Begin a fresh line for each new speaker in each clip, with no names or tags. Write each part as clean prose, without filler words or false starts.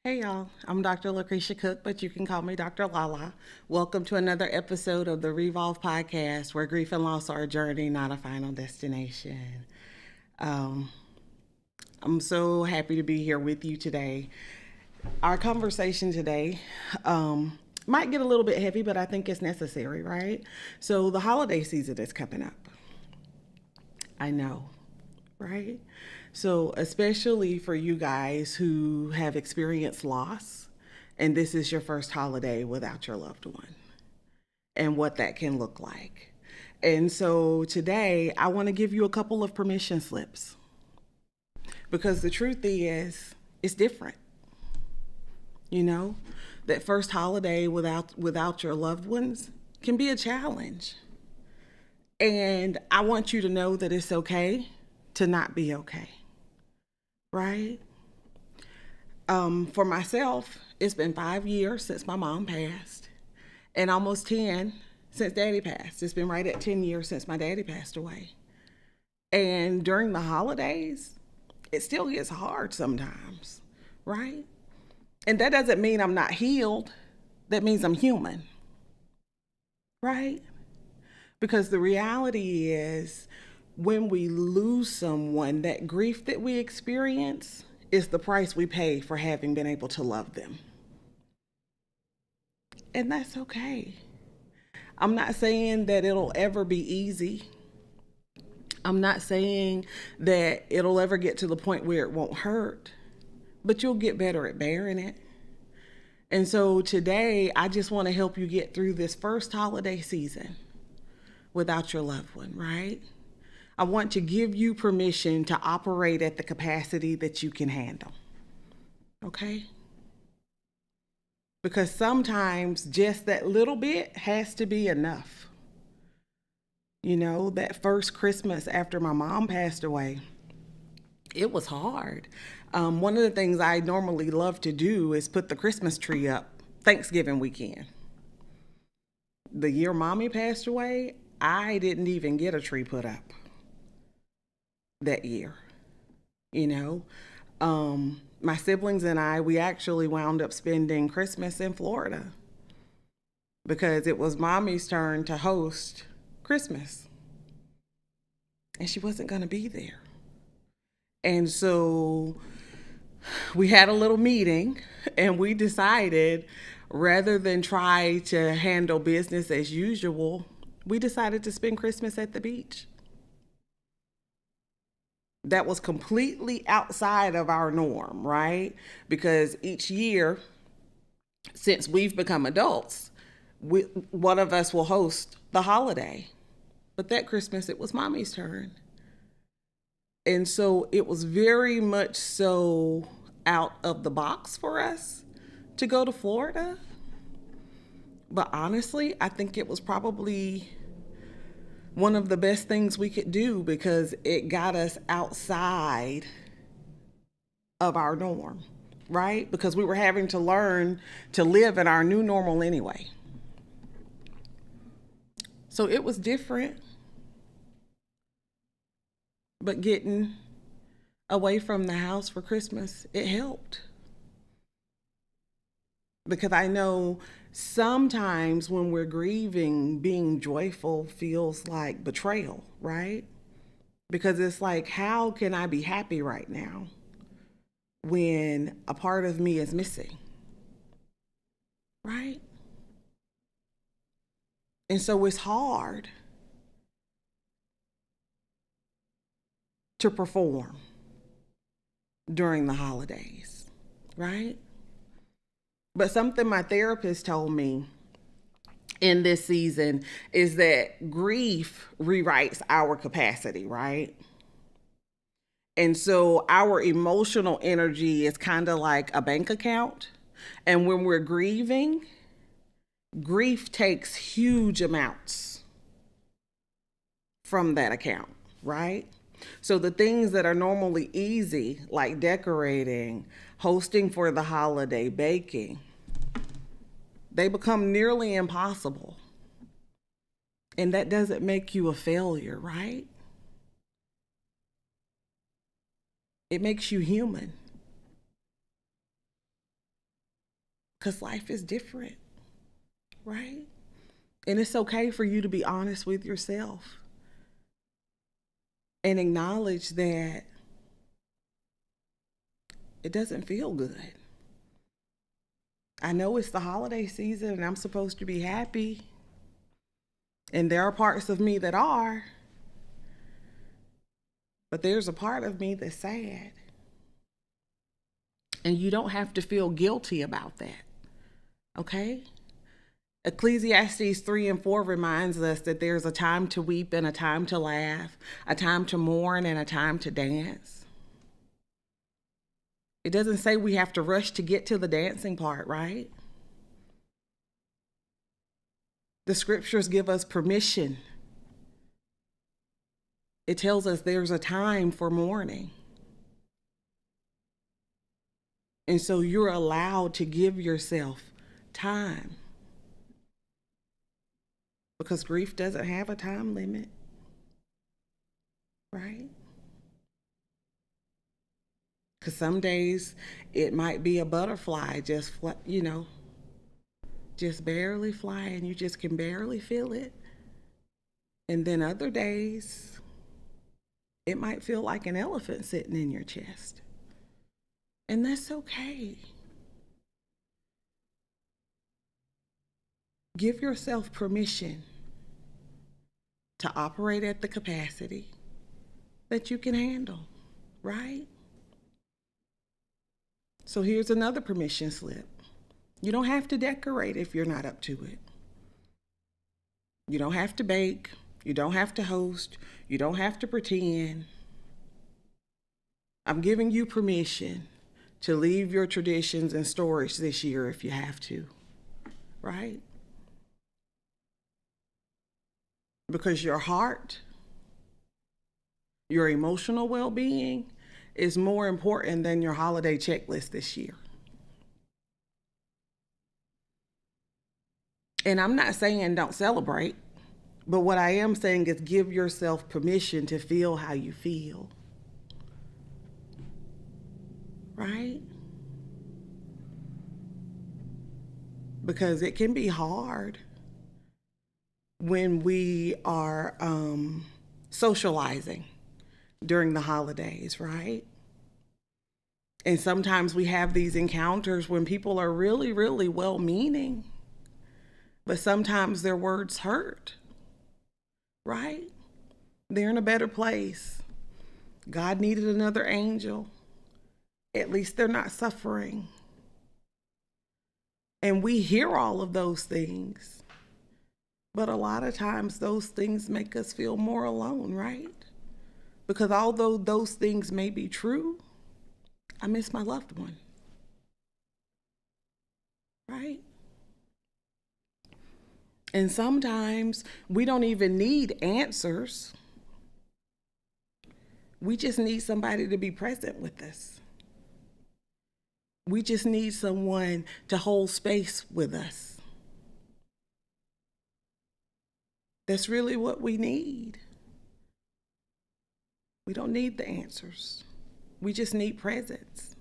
Hey y'all, I'm Dr. Lakrishia Cook, but you can call me Dr. Lala. Welcome to another episode of the Revolve podcast, where grief and loss are a journey, not a final destination. Um, I'm so happy to be here with you today. Our conversation today might get a little bit heavy, but I think it's necessary, right? So, the holiday season is coming up. I know, right? So, especially for you guys who have experienced loss, and this is your first holiday without your loved one, and what that can look like. And so, today, I want to give you a couple of permission slips because the truth is, it's different. You know, that first holiday without your loved ones can be a challenge. And I want you to know that it's okay to not be okay, right? For myself, it's been 5 years since my mom passed, and almost 10 since daddy passed. It's been right at 10 years since my daddy passed away. And during the holidays, it still gets hard sometimes, right? And that doesn't mean I'm not healed. That means I'm human, right? Because the reality is, when we lose someone, that grief that we experience is the price we pay for having been able to love them. And that's okay. I'm not saying that it'll ever be easy. I'm not saying that it'll ever get to the point where it won't hurt, but you'll get better at bearing it. And so today, I just want to help you get through this first holiday season without your loved one, right? I want to give you permission to operate at the capacity that you can handle, okay? Because sometimes just that little bit has to be enough. You know, that first Christmas after my mom passed away, it was hard. One of the things I normally love to do is put the Christmas tree up Thanksgiving weekend. The year mommy passed away, I didn't even get a tree put up that year. You know, my siblings and I, we actually wound up spending Christmas in Florida because it was mommy's turn to host Christmas, and she wasn't going to be there. And so we had a little meeting, and we decided, rather than try to handle business as usual, we decided to spend Christmas at the beach. That was completely outside of our norm, right? Because each year, since we've become adults, one of us will host the holiday. But that Christmas, it was mommy's turn. And so it was very much so out of the box for us to go to Florida. But honestly, I think it was probably one of the best things we could do because it got us outside of our norm, right? Because we were having to learn to live in our new normal anyway. So it was different, but getting away from the house for Christmas, it helped. Because I know sometimes when we're grieving, being joyful feels like betrayal, right? Because it's like, how can I be happy right now when a part of me is missing, right? And so it's hard to perform during the holidays, right? But something my therapist told me in this season is that grief rewrites our capacity, right? And so our emotional energy is kind of like a bank account. And when we're grieving, grief takes huge amounts from that account, right? So the things that are normally easy, like decorating, hosting for the holiday, baking, they become nearly impossible. And that doesn't make you a failure, right? It makes you human. because life is different, right? And it's okay for you to be honest with yourself and acknowledge that it doesn't feel good. I know it's the holiday season and I'm supposed to be happy, and there are parts of me that are, but there's a part of me that's sad. And you don't have to feel guilty about that, okay? Ecclesiastes 3 and 4 reminds us that there's a time to weep and a time to laugh, a time to mourn and a time to dance. It doesn't say we have to rush to get to the dancing part, right? The scriptures give us permission. It tells us there's a time for mourning. And so you're allowed to give yourself time, because grief doesn't have a time limit, right? Because some days it might be a butterfly just, just barely flying. You just can barely feel it. And then other days, it might feel like an elephant sitting in your chest. And that's okay. Give yourself permission to operate at the capacity that you can handle, right? So here's another permission slip. You don't have to decorate if you're not up to it. You don't have to bake. You don't have to host. You don't have to pretend. I'm giving you permission to leave your traditions in storage this year if you have to, right? Because your heart, your emotional well-being is more important than your holiday checklist this year. And I'm not saying don't celebrate, but what I am saying is give yourself permission to feel how you feel. Right? Because it can be hard when we are socializing during the holidays, right? And sometimes we have these encounters when people are really, really well-meaning, but sometimes their words hurt, right? They're in a better place. God needed another angel. At least they're not suffering. And we hear all of those things, but a lot of times those things make us feel more alone, right? Because although those things may be true, I miss my loved one, right? And sometimes we don't even need answers. We just need somebody to be present with us. We just need someone to hold space with us. That's really what we need. We don't need the answers. We just need presence.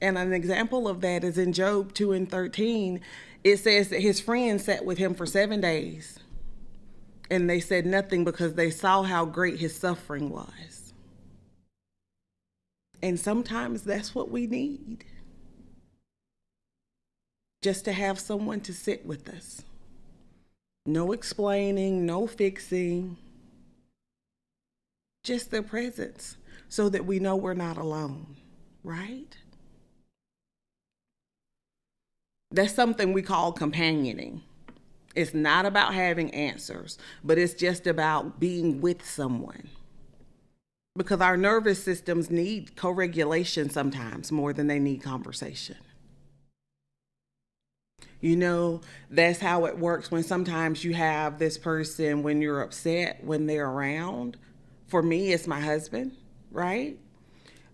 And an example of that is in Job 2 and 13. It says that his friends sat with him for 7 days, and they said nothing because they saw how great his suffering was. And sometimes that's what we need. Just to have someone to sit with us. No explaining, no fixing. Just their presence so that we know we're not alone, right? That's something we call companioning. It's not about having answers, but it's just about being with someone. Because our nervous systems need co-regulation sometimes more than they need conversation. You know, that's how it works when sometimes you have this person when you're upset, when they're around. For me, it's my husband, right?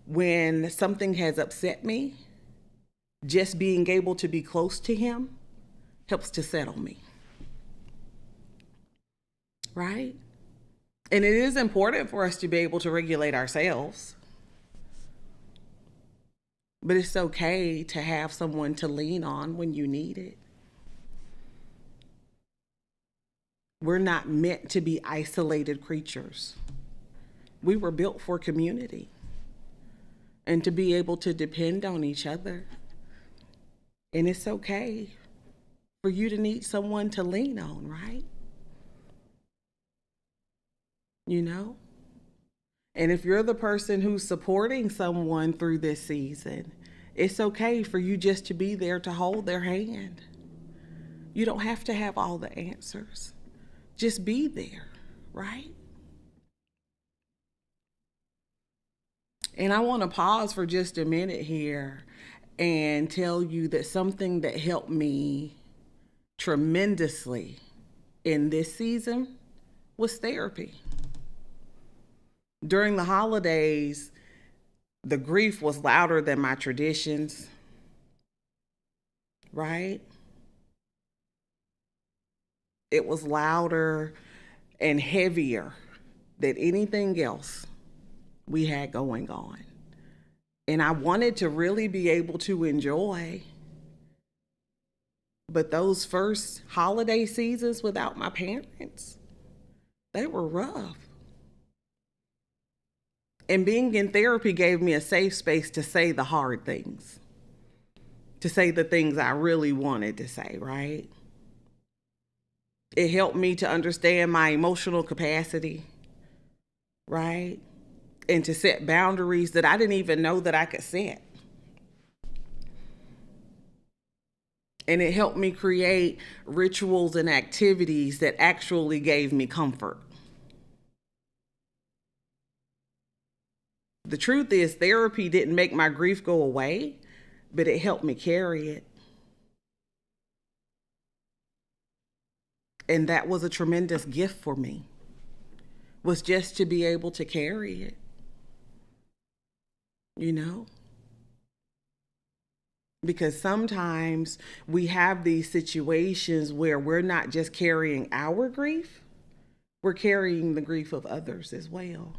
When something has upset me, just being able to be close to him helps to settle me, right? And it is important for us to be able to regulate ourselves. But it's okay to have someone to lean on when you need it. We're not meant to be isolated creatures. We were built for community and to be able to depend on each other. And it's okay for you to need someone to lean on, right? You know? And if you're the person who's supporting someone through this season, it's okay for you just to be there to hold their hand. You don't have to have all the answers. Just be there, right? And I want to pause for just a minute here and tell you that something that helped me tremendously in this season was therapy. During the holidays, the grief was louder than my traditions, right? It was louder and heavier than anything else we had going on. And I wanted to really be able to enjoy. But those first holiday seasons without my parents, they were rough. And being in therapy gave me a safe space to say the hard things, to say the things I really wanted to say, right? It helped me to understand my emotional capacity, right? And to set boundaries that I didn't even know that I could set. And it helped me create rituals and activities that actually gave me comfort. The truth is, therapy didn't make my grief go away, but it helped me carry it. And that was a tremendous gift for me, was just to be able to carry it, you know? Because sometimes we have these situations where we're not just carrying our grief, we're carrying the grief of others as well.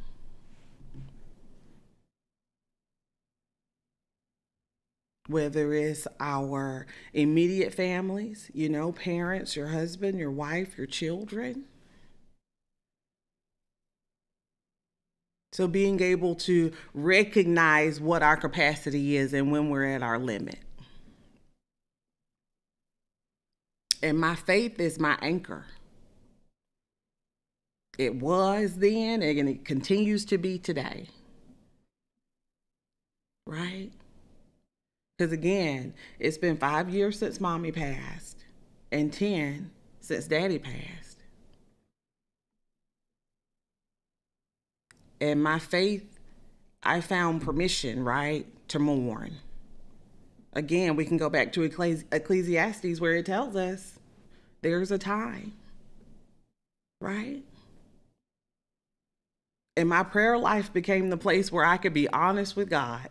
Whether it's our immediate families, you know, parents, your husband, your wife, your children. So being able to recognize what our capacity is and when we're at our limit. And my faith is my anchor. It was then and it continues to be today. Right? Because again, it's been 5 years since mommy passed and 10 since daddy passed. And my faith, I found permission, right, to mourn. Again, we can go back to Ecclesiastes where it tells us there's a time, right? And my prayer life became the place where I could be honest with God.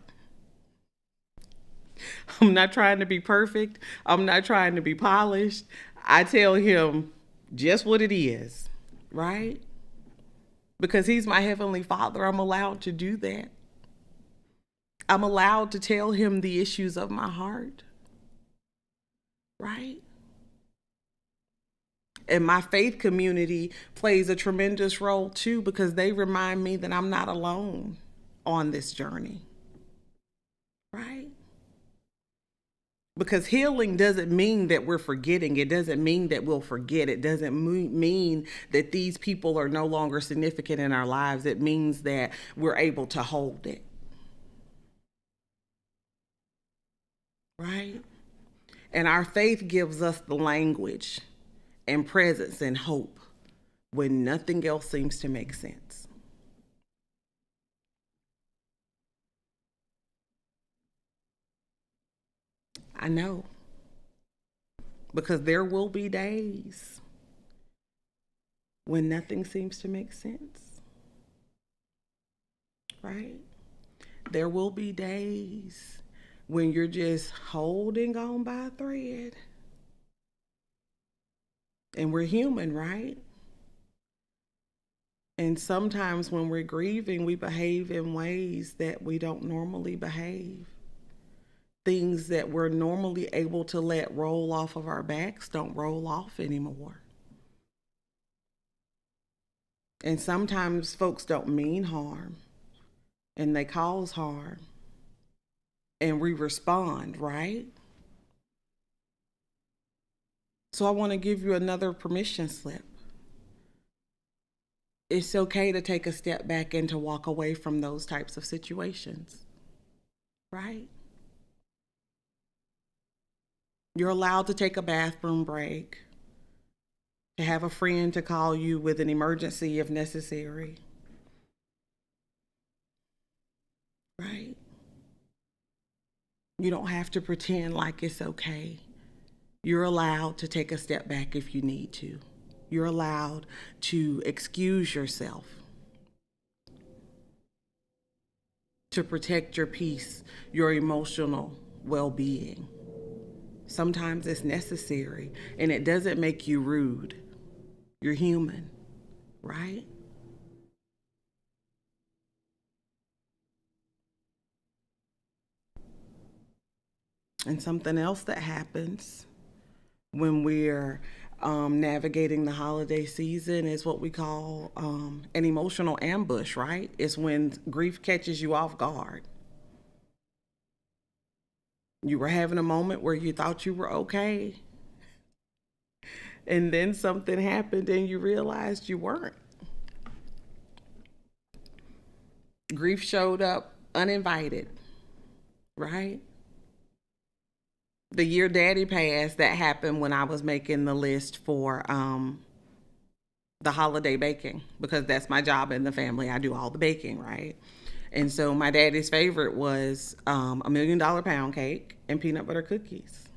I'm not trying to be perfect. I'm not trying to be polished. I tell him just what it is, right? Because he's my heavenly father, I'm allowed to do that. I'm allowed to tell him the issues of my heart, right? And my faith community plays a tremendous role too, because they remind me that I'm not alone on this journey, right? Because healing doesn't mean that we're forgetting. It doesn't mean that we'll forget. It doesn't mean that these people are no longer significant in our lives. It means that we're able to hold it. Right? And our faith gives us the language and presence and hope when nothing else seems to make sense. I know. Because there will be days when nothing seems to make sense. Right? There will be days when you're just holding on by a thread. And we're human, right? And sometimes when we're grieving, we behave in ways that we don't normally behave. things that we're normally able to let roll off of our backs don't roll off anymore. And sometimes folks don't mean harm and they cause harm and we respond, right? So I want to give you another permission slip. It's okay to take a step back and to walk away from those types of situations, right? You're allowed to take a bathroom break, to have a friend to call you with an emergency if necessary, right? You don't have to pretend like it's okay. You're allowed to take a step back if you need to. You're allowed to excuse yourself, to protect your peace, your emotional well being. Sometimes it's necessary and it doesn't make you rude. You're human, right? And something else that happens when we're navigating the holiday season is what we call an emotional ambush, right? It's when grief catches you off guard. You were having a moment where you thought you were okay, and then something happened and you realized you weren't. Grief showed up uninvited, right? The year daddy passed, that happened when I was making the list for the holiday baking, because that's my job in the family. I do all the baking, right? And so my daddy's favorite was $1 million pound cake and peanut butter cookies,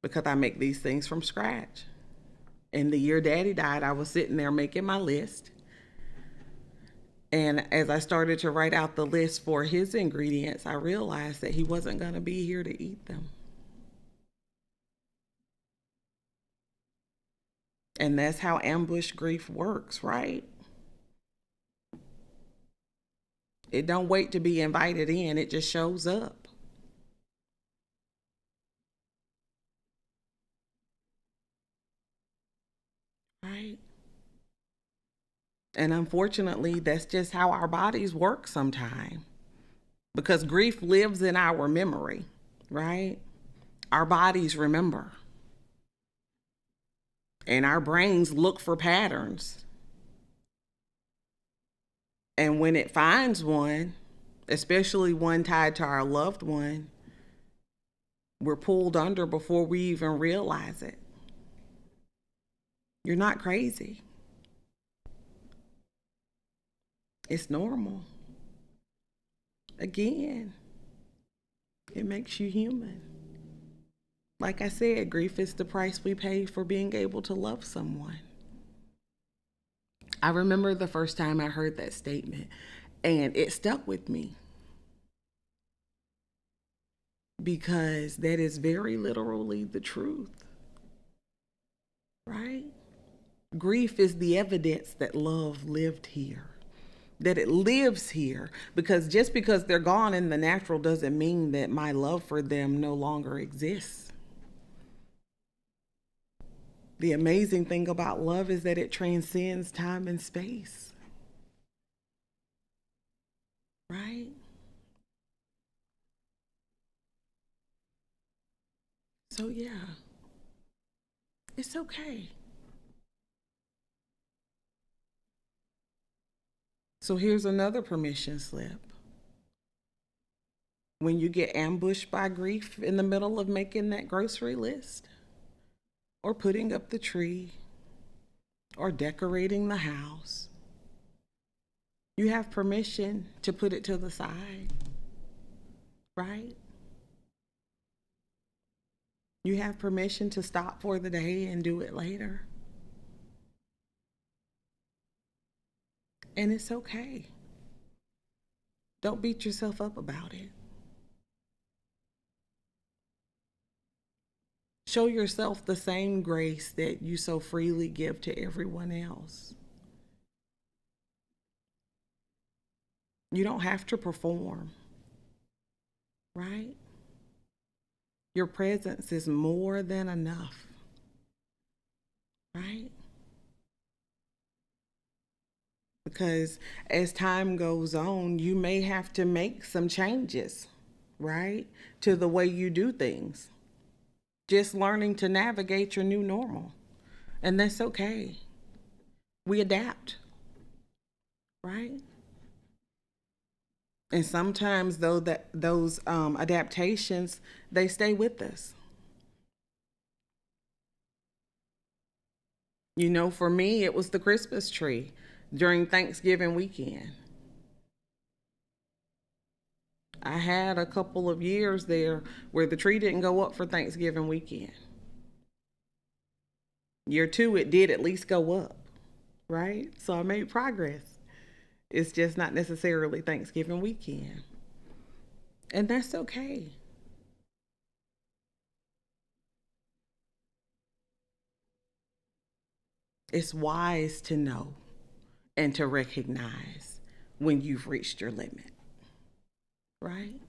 because I make these things from scratch. And the year daddy died, I was sitting there making my list. And as I started to write out the list for his ingredients, I realized that he wasn't going to be here to eat them. And that's how ambush grief works, right? It don't wait to be invited in, it just shows up. Right? And unfortunately, that's just how our bodies work sometimes. Because grief lives in our memory, right? Our bodies remember. And our brains look for patterns. And when it finds one, especially one tied to our loved one, we're pulled under before we even realize it. You're not crazy. It's normal. Again, it makes you human. Like I said, grief is the price we pay for being able to love someone. I remember the first time I heard that statement, and it stuck with me, because that is very literally the truth, right? Grief is the evidence that love lived here, that it lives here, because just because they're gone in the natural doesn't mean that my love for them no longer exists. The amazing thing about love is that it transcends time and space, right? So, yeah, it's okay. So, here's another permission slip. When you get ambushed by grief in the middle of making that grocery list, or putting up the tree, or decorating the house, you have permission to put it to the side, right? You have permission to stop for the day and do it later. And it's okay. Don't beat yourself up about it. Show yourself the same grace that you so freely give to everyone else. You don't have to perform. right? Your presence is more than enough, right? Because as time goes on, you may have to make some changes, right? To the way you do things. Just learning to navigate your new normal. And that's okay. We adapt, right? And sometimes though that those adaptations, they stay with us. You know, for me, it was the Christmas tree during Thanksgiving weekend. I had a couple of years there where the tree didn't go up for Thanksgiving weekend. Year two, it did at least go up, right? So I made progress. It's just not necessarily Thanksgiving weekend. And that's okay. It's wise to know and to recognize when you've reached your limit, right?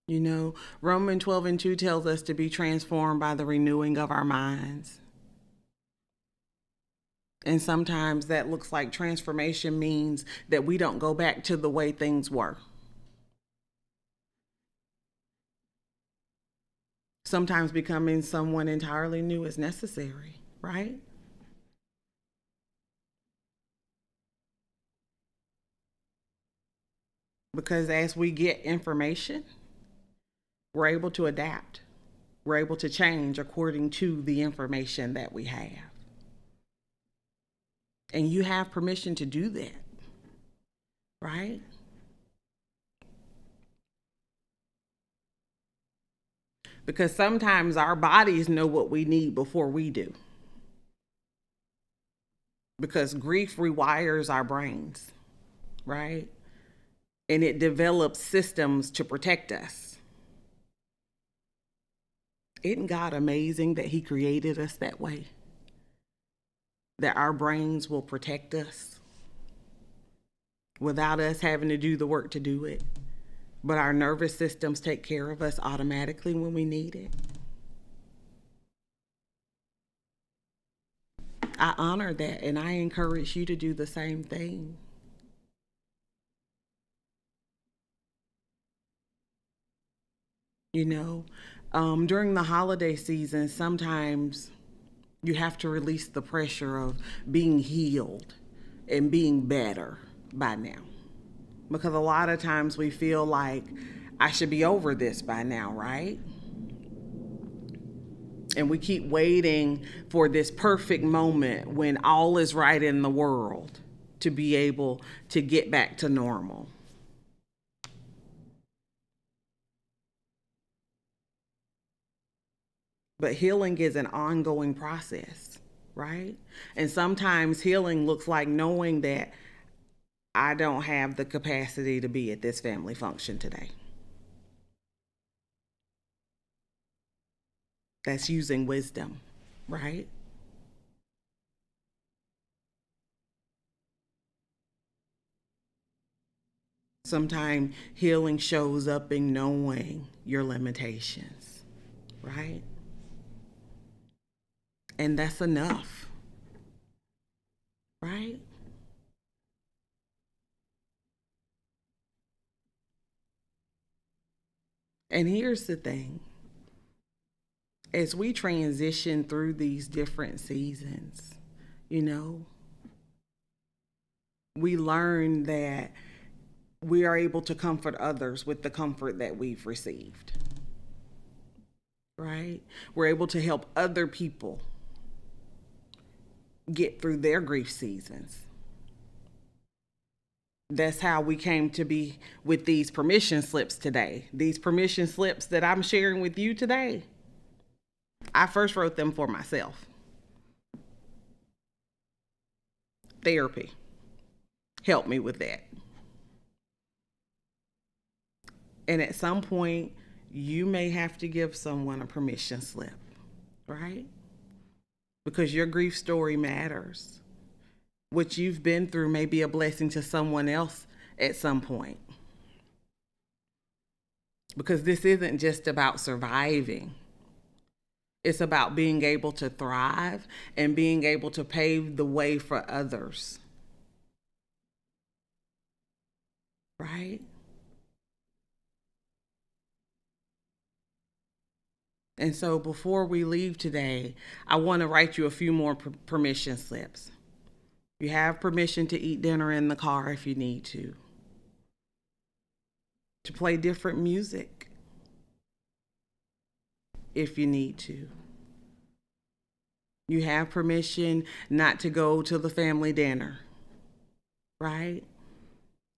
You know, Romans 12:2 tells us to be transformed by the renewing of our minds. And sometimes that looks like transformation means that we don't go back to the way things were. Sometimes becoming someone entirely new is necessary, right? Because as we get information, we're able to adapt. We're able to change according to the information that we have. And you have permission to do that, right? Because sometimes our bodies know what we need before we do. Because grief rewires our brains, right? And it develops systems to protect us. Isn't God amazing that He created us that way? That our brains will protect us without us having to do the work to do it. But our nervous systems take care of us automatically when we need it. I honor that and I encourage you to do the same thing. You know, during the holiday season, sometimes you have to release the pressure of being healed and being better by now. Because a lot of times we feel like I should be over this by now, right? And we keep waiting for this perfect moment when all is right in the world to be able to get back to normal. But healing is an ongoing process, right? And sometimes healing looks like knowing that I don't have the capacity to be at this family function today. That's using wisdom, right? Sometimes healing shows up in knowing your limitations, right? And that's enough, right? And here's the thing, as we transition through these different seasons, you know, we learn that we are able to comfort others with the comfort that we've received, right? We're able to help other people get through their grief seasons. That's how we came to be with these permission slips today. These permission slips that I'm sharing with you today, I first wrote them for myself. Therapy helped me with that. And at some point, you may have to give someone a permission slip, right? Because your grief story matters. What you've been through may be a blessing to someone else at some point. Because this isn't just about surviving. It's about being able to thrive and being able to pave the way for others. Right? And so before we leave today, I want to write you a few more permission slips. You have permission to eat dinner in the car if you need to play different music if you need to. You have permission not to go to the family dinner, right?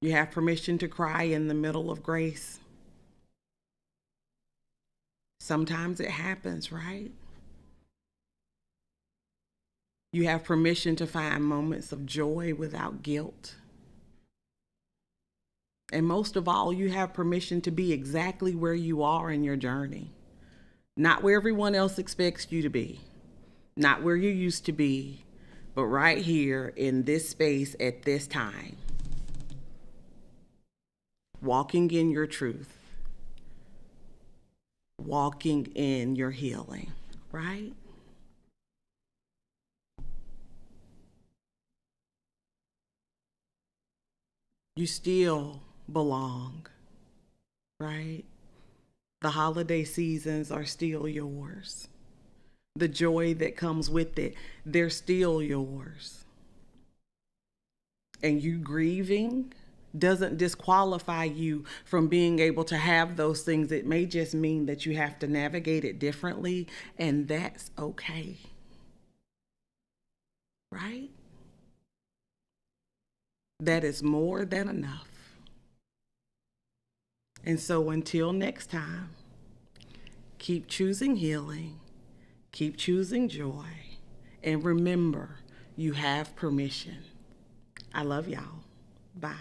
You have permission to cry in the middle of grace. Sometimes it happens, right? You have permission to find moments of joy without guilt. And most of all, you have permission to be exactly where you are in your journey, not where everyone else expects you to be, not where you used to be, but right here in this space at this time, walking in your truth, walking in your healing, right? You still belong, right? The holiday seasons are still yours. The joy that comes with it, they're still yours. And you grieving doesn't disqualify you from being able to have those things. It may just mean that you have to navigate it differently, and that's okay. Right? That is more than enough. And so until next time, keep choosing healing, keep choosing joy, and remember, you have permission. I love y'all. Bye.